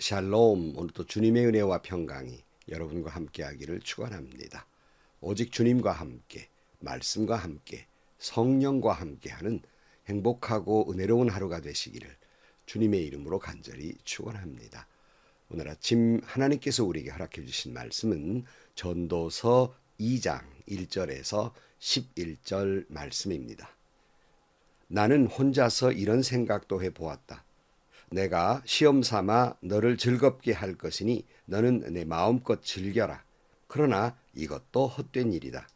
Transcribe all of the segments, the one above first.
샬롬. 오늘도 주님의 은혜와 평강이 여러분과 함께하기를 축원합니다. 오직 주님과 함께, 말씀과 함께, 성령과 함께하는 행복하고 은혜로운 하루가 되시기를 주님의 이름으로 간절히 축원합니다. 오늘 아침 하나님께서 우리에게 허락해 주신 말씀은 전도서 2장 1절에서 11절 말씀입니다. 나는 혼자서 이런 생각도 해보았다. 내가 시험 삼아 너를 즐겁게 할 것이니 너는 내 마음껏 즐겨라. 그러나 이것도 헛된 일이다.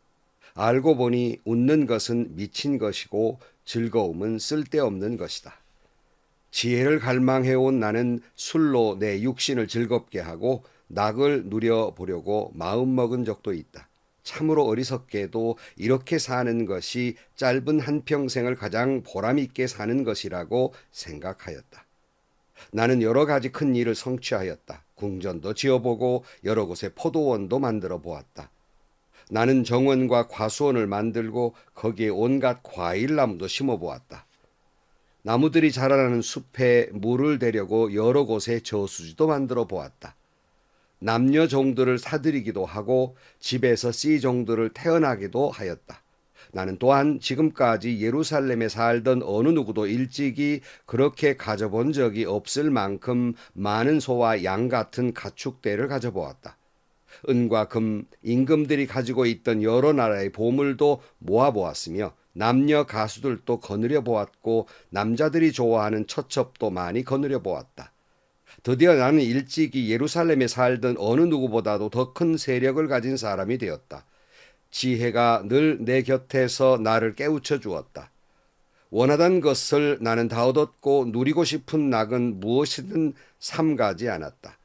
알고 보니 웃는 것은 미친 것이고 즐거움은 쓸데없는 것이다. 지혜를 갈망해온 나는 술로 내 육신을 즐겁게 하고 낙을 누려보려고 마음먹은 적도 있다. 참으로 어리석게도 이렇게 사는 것이 짧은 한평생을 가장 보람있게 사는 것이라고 생각하였다. 나는 여러 가지 큰 일을 성취하였다. 궁전도 지어보고 여러 곳에 포도원도 만들어 보았다. 나는 정원과 과수원을 만들고 거기에 온갖 과일나무도 심어보았다. 나무들이 자라나는 숲에 물을 대려고 여러 곳에 저수지도 만들어 보았다. 남녀 종들을 사들이기도 하고 집에서 씨 종들을 태어나기도 하였다. 나는 또한 지금까지 예루살렘에 살던 어느 누구도 일찍이 그렇게 가져본 적이 없을 만큼 많은 소와 양 같은 가축대를 가져보았다. 은과 금, 임금들이 가지고 있던 여러 나라의 보물도 모아보았으며 남녀 가수들도 거느려 보았고 남자들이 좋아하는 처첩도 많이 거느려 보았다. 드디어 나는 일찍이 예루살렘에 살던 어느 누구보다도 더 큰 세력을 가진 사람이 되었다. 지혜가 늘 내 곁에서 나를 깨우쳐 주었다. 원하던 것을 나는 다 얻었고 누리고 싶은 낙은 무엇이든 삼가지 않았다.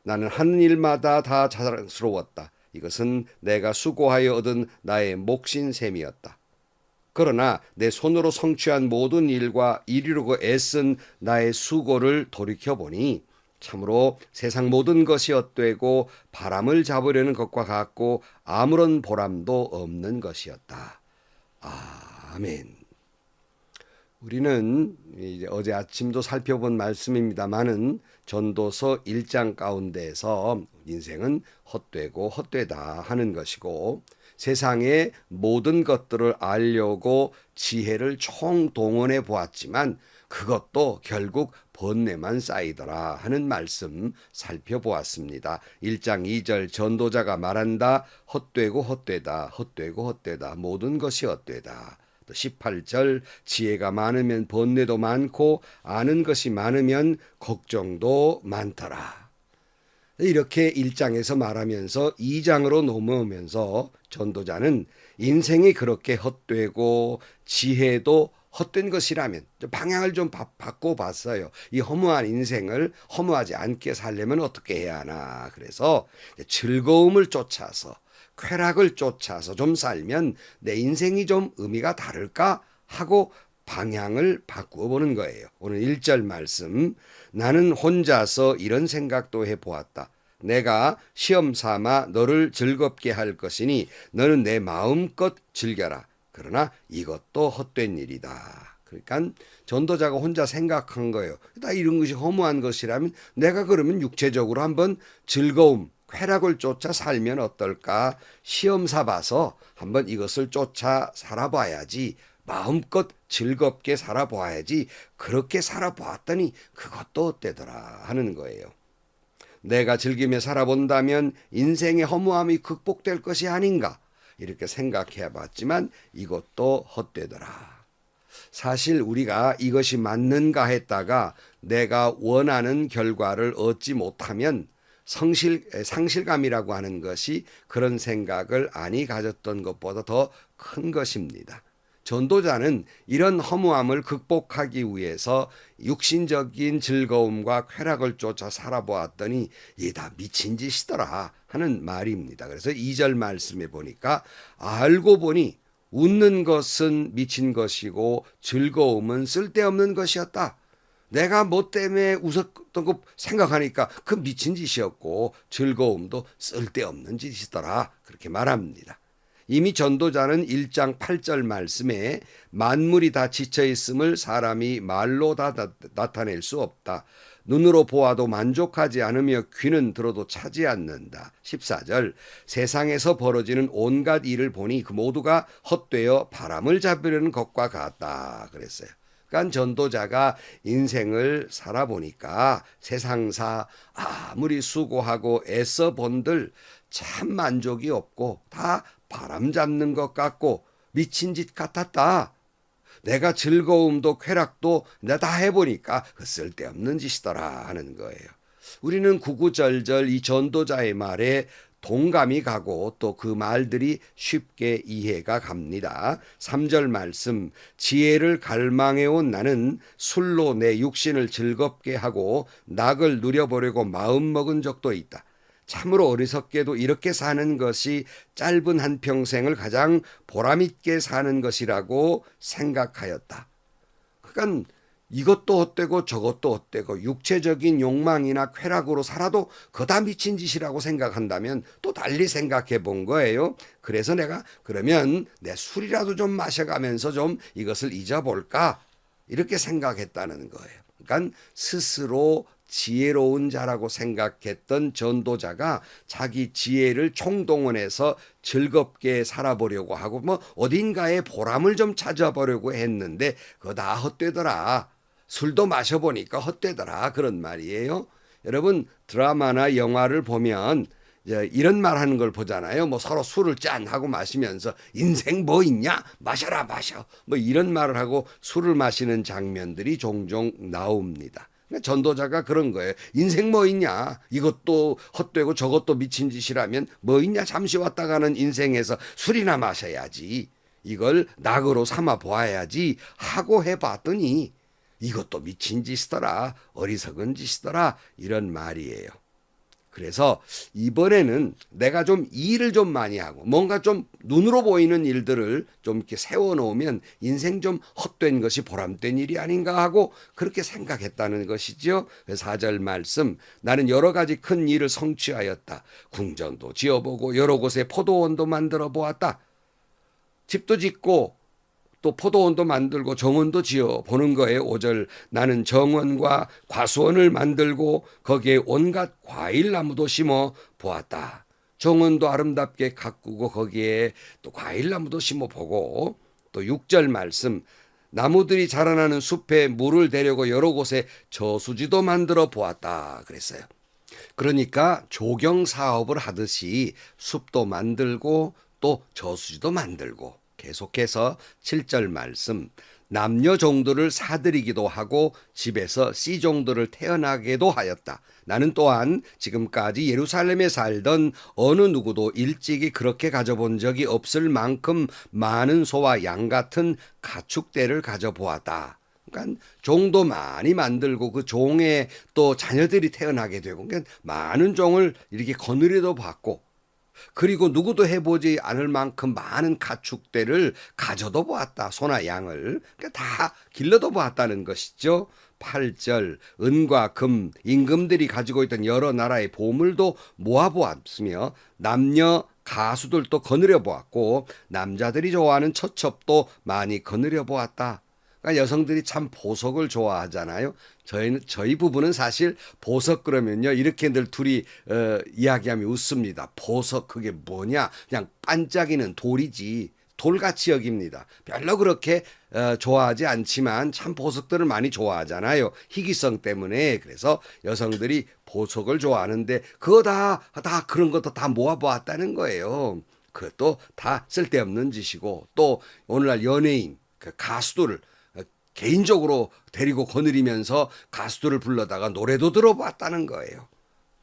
나는 하는 일마다 다 자랑스러웠다. 이것은 내가 수고하여 얻은 나의 몫인 셈이었다. 그러나 내 손으로 성취한 모든 일과 이루려고 애쓴 나의 수고를 돌이켜보니 참으로 세상 모든 것이 헛되고 바람을 잡으려는 것과 같고 아무런 보람도 없는 것이었다. 아멘. 우리는 이제 어제 아침도 살펴본 말씀입니다마는 전도서 1장 가운데에서 인생은 헛되고 헛되다 하는 것이고 세상의 모든 것들을 알려고 지혜를 총동원해 보았지만 그것도 결국 번뇌만 쌓이더라 하는 말씀 살펴보았습니다. 1장 2절 전도자가 말한다. 헛되고 헛되다. 헛되고 헛되다. 모든 것이 헛되다. 또 18절 지혜가 많으면 번뇌도 많고 아는 것이 많으면 걱정도 많더라. 이렇게 1장에서 말하면서 2장으로 넘어오면서 전도자는 인생이 그렇게 헛되고 지혜도 헛된 것이라면 방향을 좀 바꿔봤어요. 이 허무한 인생을 허무하지 않게 살려면 어떻게 해야 하나. 그래서 즐거움을 쫓아서 쾌락을 쫓아서 좀 살면 내 인생이 좀 의미가 다를까 하고 방향을 바꾸어 보는 거예요. 오늘 1절 말씀. 나는 혼자서 이런 생각도 해보았다. 내가 시험 삼아 너를 즐겁게 할 것이니 너는 내 마음껏 즐겨라. 그러나 이것도 헛된 일이다. 그러니까 전도자가 혼자 생각한 거예요. 나 이런 것이 허무한 것이라면 내가 그러면 육체적으로 한번 즐거움, 쾌락을 쫓아 살면 어떨까? 시험 삼아서 한번 이것을 쫓아 살아봐야지. 마음껏 즐겁게 살아봐야지. 그렇게 살아보았더니 그것도 어때더라 하는 거예요. 내가 즐기며 살아본다면 인생의 허무함이 극복될 것이 아닌가 이렇게 생각해 봤지만 이것도 헛되더라. 사실 우리가 이것이 맞는가 했다가 내가 원하는 결과를 얻지 못하면 상실감이라고 하는 것이 그런 생각을 안이 가졌던 것보다 더 큰 것입니다. 전도자는 이런 허무함을 극복하기 위해서 육신적인 즐거움과 쾌락을 쫓아 살아보았더니 이게 다 미친 짓이더라 하는 말입니다. 그래서 2절 말씀에 보니까 알고 보니 웃는 것은 미친 것이고 즐거움은 쓸데없는 것이었다. 내가 뭐 때문에 웃었던 거 생각하니까 그 미친 짓이었고 즐거움도 쓸데없는 짓이더라 그렇게 말합니다. 이미 전도자는 1장 8절 말씀에 만물이 다 지쳐 있음을 사람이 말로 다 나타낼 수 없다. 눈으로 보아도 만족하지 않으며 귀는 들어도 차지 않는다. 14절 세상에서 벌어지는 온갖 일을 보니 그 모두가 헛되어 바람을 잡으려는 것과 같다 그랬어요. 그러니까 전도자가 인생을 살아보니까 세상사 아무리 수고하고 애써 본들 참 만족이 없고 다 바람 잡는 것 같고 미친 짓 같았다. 내가 즐거움도 쾌락도 내가 다 해보니까 그 쓸데없는 짓이더라 하는 거예요. 우리는 구구절절 이 전도자의 말에 동감이 가고 또 그 말들이 쉽게 이해가 갑니다. 3절 말씀 지혜를 갈망해온 나는 술로 내 육신을 즐겁게 하고 낙을 누려보려고 마음먹은 적도 있다. 참으로 어리석게도 이렇게 사는 것이 짧은 한평생을 가장 보람있게 사는 것이라고 생각하였다. 그러니까 이것도 헛되고 저것도 헛되고 육체적인 욕망이나 쾌락으로 살아도 그거 다 미친 짓이라고 생각한다면 또 달리 생각해 본 거예요. 그래서 내가 그러면 내 술이라도 좀 마셔가면서 좀 이것을 잊어볼까 이렇게 생각했다는 거예요. 그러니까 스스로 지혜로운 자라고 생각했던 전도자가 자기 지혜를 총동원해서 즐겁게 살아보려고 하고 뭐 어딘가에 보람을 좀 찾아보려고 했는데 그거 다 헛되더라. 술도 마셔보니까 헛되더라. 그런 말이에요. 여러분 드라마나 영화를 보면 이런 말 하는 걸 보잖아요. 뭐 서로 술을 짠 하고 마시면서 인생 뭐 있냐? 마셔라 마셔. 뭐 이런 말을 하고 술을 마시는 장면들이 종종 나옵니다. 전도자가 그런 거예요. 인생 뭐 있냐? 이것도 헛되고 저것도 미친 짓이라면 뭐 있냐? 잠시 왔다 가는 인생에서 술이나 마셔야지. 이걸 낙으로 삼아 보아야지 하고 해봤더니 이것도 미친 짓이더라. 어리석은 짓이더라. 이런 말이에요. 그래서 이번에는 내가 좀 일을 좀 많이 하고 뭔가 좀 눈으로 보이는 일들을 좀 이렇게 세워놓으면 인생 좀 헛된 것이 보람된 일이 아닌가 하고 그렇게 생각했다는 것이죠. 4절 말씀 나는 여러 가지 큰 일을 성취하였다. 궁전도 지어보고 여러 곳에 포도원도 만들어 보았다. 집도 짓고 또 포도원도 만들고 정원도 지어 보는 거예요. 5절 나는 정원과 과수원을 만들고 거기에 온갖 과일나무도 심어 보았다. 정원도 아름답게 가꾸고 거기에 또 과일나무도 심어 보고 또 6절 말씀 나무들이 자라나는 숲에 물을 대려고 여러 곳에 저수지도 만들어 보았다 그랬어요. 그러니까 조경 사업을 하듯이 숲도 만들고 또 저수지도 만들고 계속해서 7절 말씀 남녀 종들을 사들이기도 하고 집에서 씨 종들을 태어나게도 하였다. 나는 또한 지금까지 예루살렘에 살던 어느 누구도 일찍이 그렇게 가져본 적이 없을 만큼 많은 소와 양 같은 가축대를 가져보았다. 그러니까 종도 많이 만들고 그 종에 또 자녀들이 태어나게 되고 그러니까 많은 종을 이렇게 거느리도 봤고 그리고 누구도 해보지 않을 만큼 많은 가축대를 가져도 보았다. 소나 양을. 그러니까 다 길러도 보았다는 것이죠. 8절 은과 금, 임금들이 가지고 있던 여러 나라의 보물도 모아보았으며 남녀 가수들도 거느려 보았고 남자들이 좋아하는 처첩도 많이 거느려 보았다. 그러니까 여성들이 참 보석을 좋아하잖아요. 저희 부부는 사실 보석 그러면요 이렇게 늘 둘이 이야기하면 웃습니다. 보석 그게 뭐냐? 그냥 반짝이는 돌이지. 돌같이 여깁니다. 별로 그렇게 좋아하지 않지만 참 보석들을 많이 좋아하잖아요. 희귀성 때문에. 그래서 여성들이 보석을 좋아하는데 그거 다 그런 것도 다 모아보았다는 거예요. 그것도 다 쓸데없는 짓이고 또 오늘날 연예인 그 가수들을 개인적으로 데리고 거느리면서 가수들을 불러다가 노래도 들어봤다는 거예요.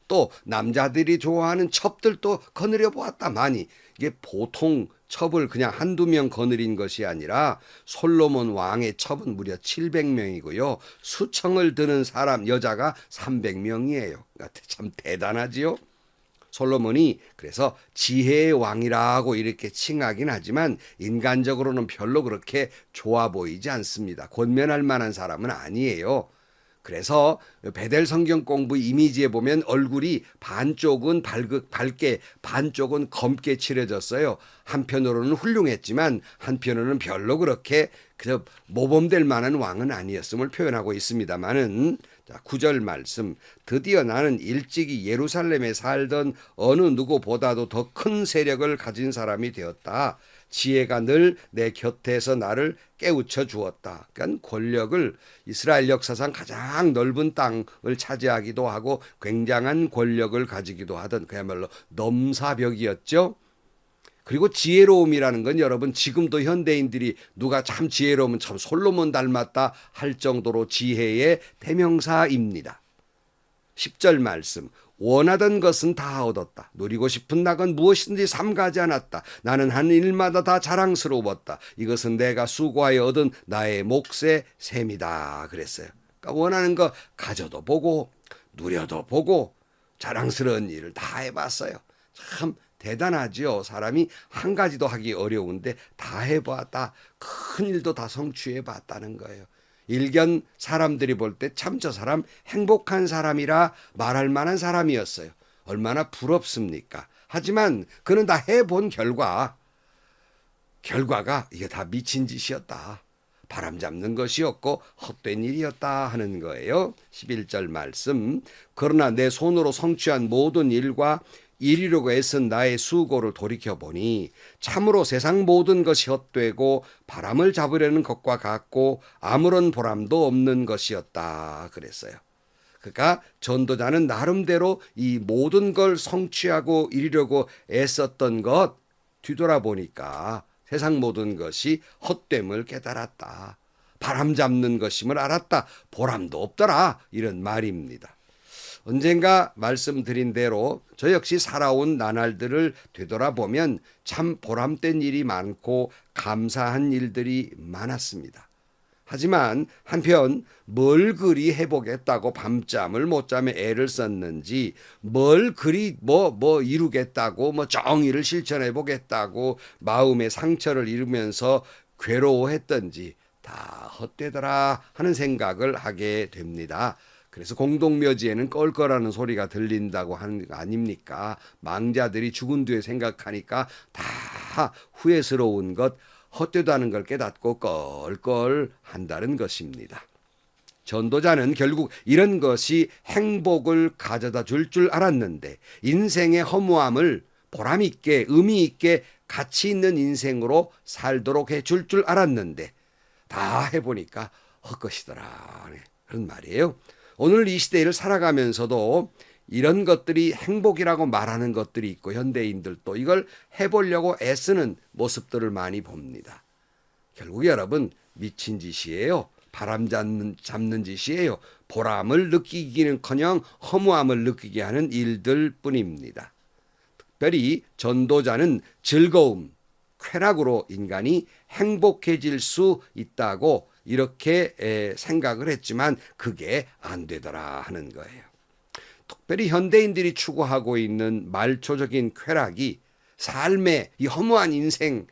또 남자들이 좋아하는 첩들도 거느려 보았다 많이. 이게 보통 첩을 그냥 한두 명 거느린 것이 아니라 솔로몬 왕의 첩은 무려 700명이고요. 수청을 드는 사람 여자가 300명이에요. 그러니까 참 대단하지요. 솔로몬이 그래서 지혜의 왕이라고 이렇게 칭하긴 하지만 인간적으로는 별로 그렇게 좋아 보이지 않습니다. 권면할 만한 사람은 아니에요. 그래서 베델 성경 공부 이미지에 보면 얼굴이 반쪽은 밝게 반쪽은 검게 칠해졌어요. 한편으로는 훌륭했지만 한편으로는 별로 그렇게 모범될 만한 왕은 아니었음을 표현하고 있습니다만은 자, 9절 말씀. 드디어 나는 일찍이 예루살렘에 살던 어느 누구보다도 더 큰 세력을 가진 사람이 되었다. 지혜가 늘 내 곁에서 나를 깨우쳐 주었다. 그러니까 권력을 이스라엘 역사상 가장 넓은 땅을 차지하기도 하고 굉장한 권력을 가지기도 하던 그야말로 넘사벽이었죠. 그리고 지혜로움이라는 건 여러분 지금도 현대인들이 누가 참 지혜로우면 참 솔로몬 닮았다 할 정도로 지혜의 대명사입니다. 10절 말씀. 원하던 것은 다 얻었다. 누리고 싶은 낙은 무엇이든지 삼가지 않았다. 나는 한 일마다 다 자랑스러웠다. 이것은 내가 수고하여 얻은 나의 몫의 셈이다. 그랬어요. 그러니까 원하는 거 가져도 보고 누려도 보고 자랑스러운 일을 다 해봤어요. 참 대단하지요. 사람이 한 가지도 하기 어려운데 다 해봤다. 큰 일도 다 성취해봤다는 거예요. 일견 사람들이 볼 때 참 저 사람 행복한 사람이라 말할 만한 사람이었어요. 얼마나 부럽습니까? 하지만 그는 다 해본 결과가 이게 다 미친 짓이었다. 바람 잡는 것이었고 헛된 일이었다 하는 거예요. 11절 말씀. 그러나 내 손으로 성취한 모든 일과 이리려고 애쓴 나의 수고를 돌이켜보니 참으로 세상 모든 것이 헛되고 바람을 잡으려는 것과 같고 아무런 보람도 없는 것이었다 그랬어요. 그러니까 전도자는 나름대로 이 모든 걸 성취하고 이리려고 애썼던 것 뒤돌아보니까 세상 모든 것이 헛됨을 깨달았다. 바람 잡는 것임을 알았다. 보람도 없더라. 이런 말입니다. 언젠가 말씀드린 대로 저 역시 살아온 나날들을 되돌아보면 참 보람된 일이 많고 감사한 일들이 많았습니다. 하지만 한편 뭘 그리 해보겠다고 밤잠을 못 자며 애를 썼는지 뭘 그리 뭐 이루겠다고 정의를 실천해 보겠다고 마음의 상처를 잃으면서 괴로워했던지 다 헛되더라 하는 생각을 하게 됩니다. 그래서 공동묘지에는 껄껄하는 소리가 들린다고 하는 거 아닙니까? 망자들이 죽은 뒤에 생각하니까 다 후회스러운 것, 헛되다는 걸 깨닫고 껄껄한다는 것입니다. 전도자는 결국 이런 것이 행복을 가져다 줄 알았는데 인생의 허무함을 보람 있게 의미 있게 가치 있는 인생으로 살도록 해줄 알았는데 다 해보니까 헛것이더라. 그런 말이에요. 오늘 이 시대를 살아가면서도 이런 것들이 행복이라고 말하는 것들이 있고 현대인들도 이걸 해보려고 애쓰는 모습들을 많이 봅니다. 결국 여러분 미친 짓이에요. 바람 잡는 짓이에요. 보람을 느끼기는커녕 허무함을 느끼게 하는 일들 뿐입니다. 특별히 전도자는 즐거움, 쾌락으로 인간이 행복해질 수 있다고 이렇게 생각을 했지만 그게 안 되더라 하는 거예요. 특별히 현대인들이 추구하고 있는 말초적인 쾌락이 삶의 이 허무한 인생,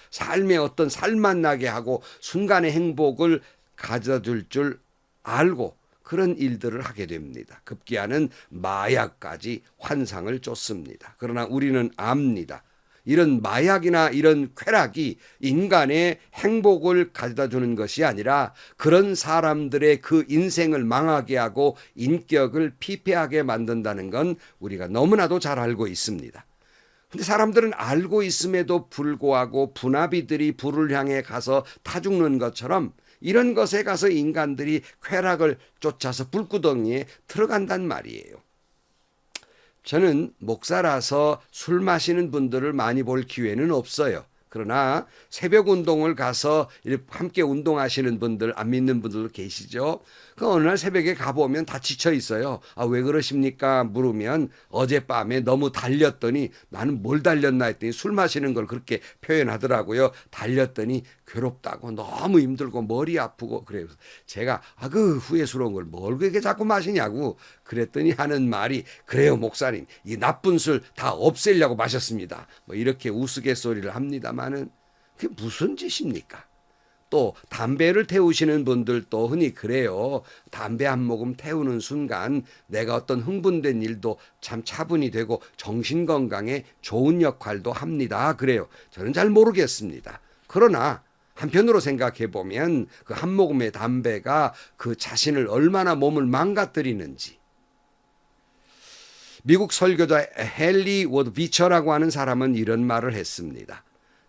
삶의 어떤 살맛 나게 하고 순간의 행복을 가져다 줄 알고 그런 일들을 하게 됩니다. 급기야는 마약까지 환상을 쫓습니다. 그러나 우리는 압니다. 이런 마약이나 이런 쾌락이 인간의 행복을 가져다 주는 것이 아니라 그런 사람들의 그 인생을 망하게 하고 인격을 피폐하게 만든다는 건 우리가 너무나도 잘 알고 있습니다. 근데 사람들은 알고 있음에도 불구하고 분아비들이 불을 향해 가서 타 죽는 것처럼 이런 것에 가서 인간들이 쾌락을 쫓아서 불구덩이에 들어간단 말이에요. 저는 목사라서 술 마시는 분들을 많이 볼 기회는 없어요. 그러나 새벽 운동을 가서 함께 운동하시는 분들, 안 믿는 분들도 계시죠. 그 어느 날 새벽에 가보면 다 지쳐 있어요. 아, 왜 그러십니까? 물으면 어젯밤에 너무 달렸더니 나는 뭘 달렸나 했더니 술 마시는 걸 그렇게 표현하더라고요. 달렸더니 괴롭다고 너무 힘들고 머리 아프고 그래요. 제가 그 후회스러운 걸 뭘 그렇게 자꾸 마시냐고 그랬더니 하는 말이 그래요 목사님 이 나쁜 술 다 없애려고 마셨습니다. 뭐 이렇게 우스갯소리를 합니다마는 그게 무슨 짓입니까? 또 담배를 태우시는 분들도 흔히 그래요. 담배 한 모금 태우는 순간 내가 어떤 흥분된 일도 참 차분히 되고 정신건강에 좋은 역할도 합니다. 그래요. 저는 잘 모르겠습니다. 그러나 한편으로 생각해 보면 그 한 모금의 담배가 그 자신을 얼마나 몸을 망가뜨리는지. 미국 설교자 헨리 워드 비처라고 하는 사람은 이런 말을 했습니다.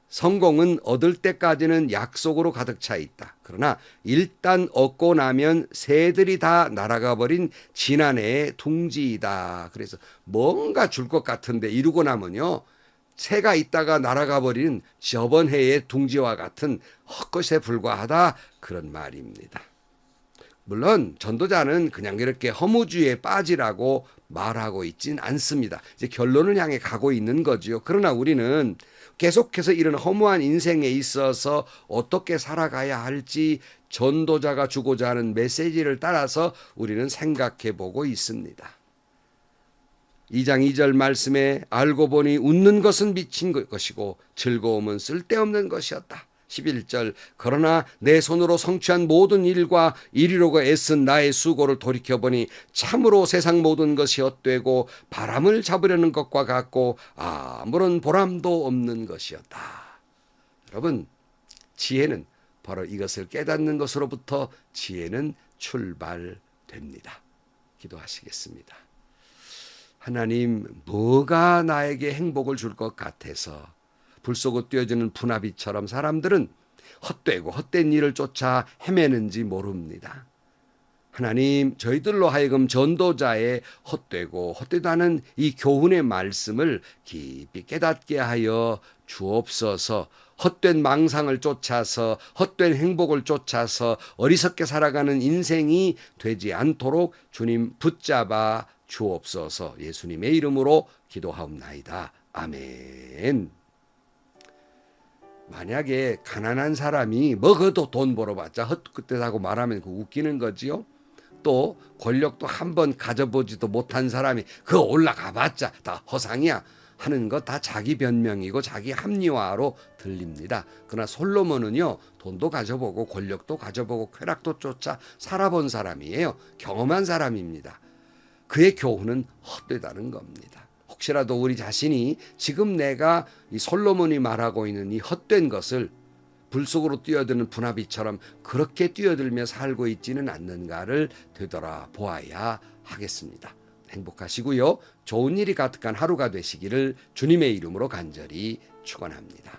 성공은 얻을 때까지는 약속으로 가득 차 있다. 그러나 일단 얻고 나면 새들이 다 날아가 버린 지난해의 둥지이다. 그래서 뭔가 줄 것 같은데 이루고 나면요, 새가 있다가 날아가 버린 저번 해의 둥지와 같은 헛것에 불과하다. 그런 말입니다. 물론 전도자는 그냥 이렇게 허무주의에 빠지라고 말하고 있진 않습니다. 이제 결론을 향해 가고 있는 거지요. 그러나 우리는 계속해서 이런 허무한 인생에 있어서 어떻게 살아가야 할지 전도자가 주고자 하는 메시지를 따라서 우리는 생각해 보고 있습니다. 2장 2절 말씀에 알고 보니 웃는 것은 미친 것이고 즐거움은 쓸데없는 것이었다. 11절 그러나 내 손으로 성취한 모든 일과 이리로가 애쓴 나의 수고를 돌이켜보니 참으로 세상 모든 것이 헛되고 바람을 잡으려는 것과 같고 아무런 보람도 없는 것이었다. 여러분, 지혜는 바로 이것을 깨닫는 것으로부터 지혜는 출발됩니다. 기도하시겠습니다. 하나님, 뭐가 나에게 행복을 줄 것 같아서 불 쏘고 뛰어지는 분화비처럼 사람들은 헛되고 헛된 일을 쫓아 헤매는지 모릅니다. 하나님, 저희들로 하여금 전도자의 헛되고 헛되다는 이 교훈의 말씀을 깊이 깨닫게 하여 주옵소서. 헛된 망상을 쫓아서 헛된 행복을 쫓아서 어리석게 살아가는 인생이 되지 않도록 주님 붙잡아 주옵소서. 예수님의 이름으로 기도하옵나이다. 아멘. 만약에 가난한 사람이 그것도 돈 벌어봤자 헛것대다고 말하면 그 웃기는 거지요. 또 권력도 한번 가져보지도 못한 사람이 그거 올라가봤자 다 허상이야 하는 거 다 자기 변명이고 자기 합리화로 들립니다. 그러나 솔로몬은요, 돈도 가져보고 권력도 가져보고 쾌락도 쫓아 살아본 사람이에요. 경험한 사람입니다. 그의 교훈은 헛되다는 겁니다. 혹시라도 우리 자신이 지금 내가 이 솔로몬이 말하고 있는 이 헛된 것을 불 속으로 뛰어드는 분화비처럼 그렇게 뛰어들며 살고 있지는 않는가를 되돌아보아야 하겠습니다. 행복하시고요. 좋은 일이 가득한 하루가 되시기를 주님의 이름으로 간절히 축원합니다.